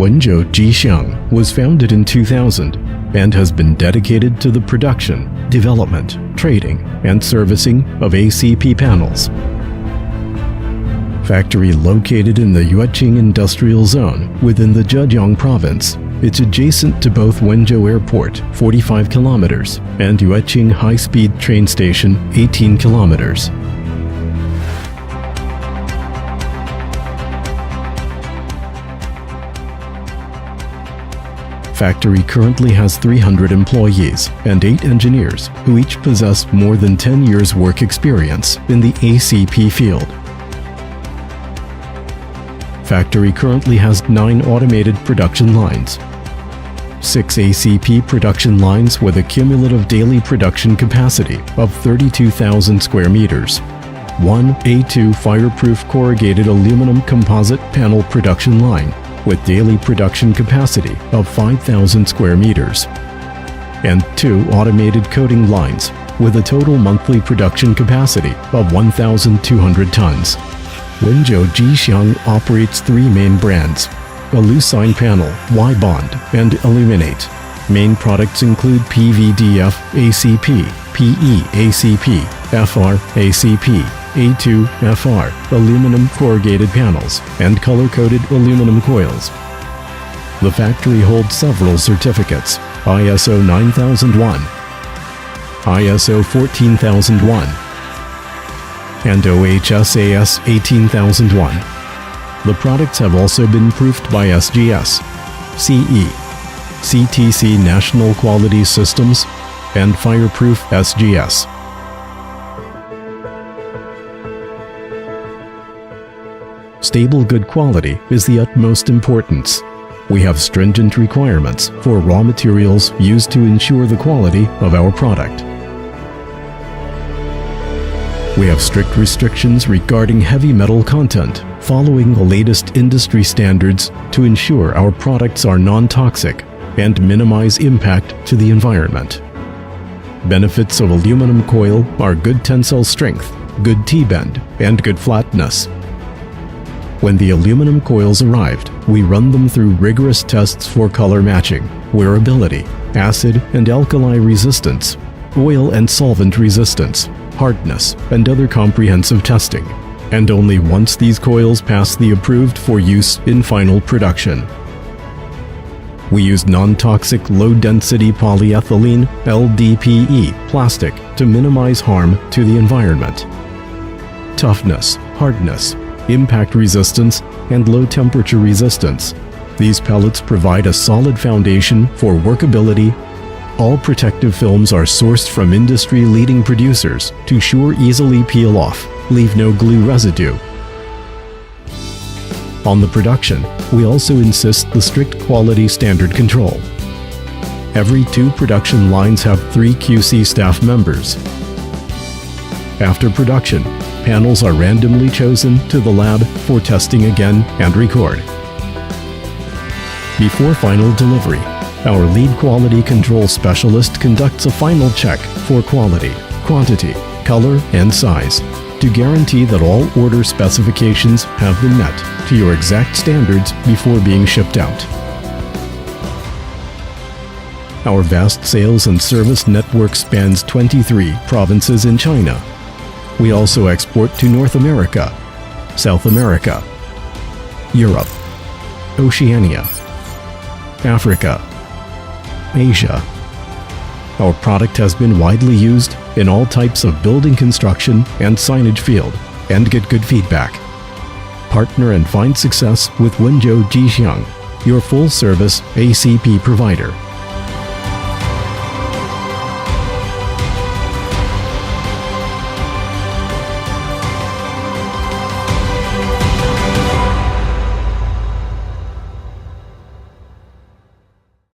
Wenzhou Jixiang was founded in 2000 and has been dedicated to the production, development, trading, and servicing of ACP panels. Factory located in the Zhejiang Industrial Zone within the Zhejiang Province. It's adjacent to both Wenzhou Airport, 45 kilometers, and Zhejiang High-Speed Train Station, 18 kilometers. Factory currently has 300 employees and 8 engineers who each possess more than 10 years' work experience in the ACP field. Factory currently has 9 automated production lines, 6 ACP production lines with a cumulative daily production capacity of 32,000 square meters, 1 A2 fireproof corrugated aluminum composite panel production line with daily production capacity of 5,000 square meters, and 2 automated coating lines with a total monthly production capacity of 1,200 tons. Wenzhou Jixiang operates 3 main brands: Alusignpanel, Ybond, and Aluminate. Main products include PVDF ACP, PE ACP, FR ACP, A2 FR, aluminum corrugated panels, and color-coded aluminum coils. The factory holds several certificates: ISO 9001, ISO 14001, and OHSAS 18001. The products have also been proofed by SGS, CE, CTC National Quality Systems, and Fireproof SGS. Stable good quality is the utmost importance. We have stringent requirements for raw materials used to ensure the quality of our product. We have strict restrictions regarding heavy metal content, following the latest industry standards to ensure our products are non-toxic and minimize impact to the environment. Benefits of aluminum coil are good tensile strength, good T-bend, and good flatness. When the aluminum coils arrived, we run them through rigorous tests for color matching, wearability, acid and alkali resistance, oil and solvent resistance, hardness, and other comprehensive testing. And only once these coils pass the approved for use in final production. We use non-toxic low-density polyethylene LDPE plastic to minimize harm to the environment. Toughness, hardness, impact resistance, and low-temperature resistance. These pellets provide a solid foundation for workability. All protective films are sourced from industry-leading producers to ensure easily peel off, leave no glue residue. On the production, we also insist the strict quality standard control. Every 2 production lines have 3 QC staff members. After production, panels are randomly chosen to the lab for testing again and record. Before final delivery, our lead quality control specialist conducts a final check for quality, quantity, color, and size to guarantee that all order specifications have been met to your exact standards before being shipped out. Our vast sales and service network spans 23 provinces in China. We also export to North America, South America, Europe, Oceania, Africa, Asia. Our product has been widely used in all types of building construction and signage field and get good feedback. Partner and find success with Wenzhou Jixiang, your full-service ACP provider.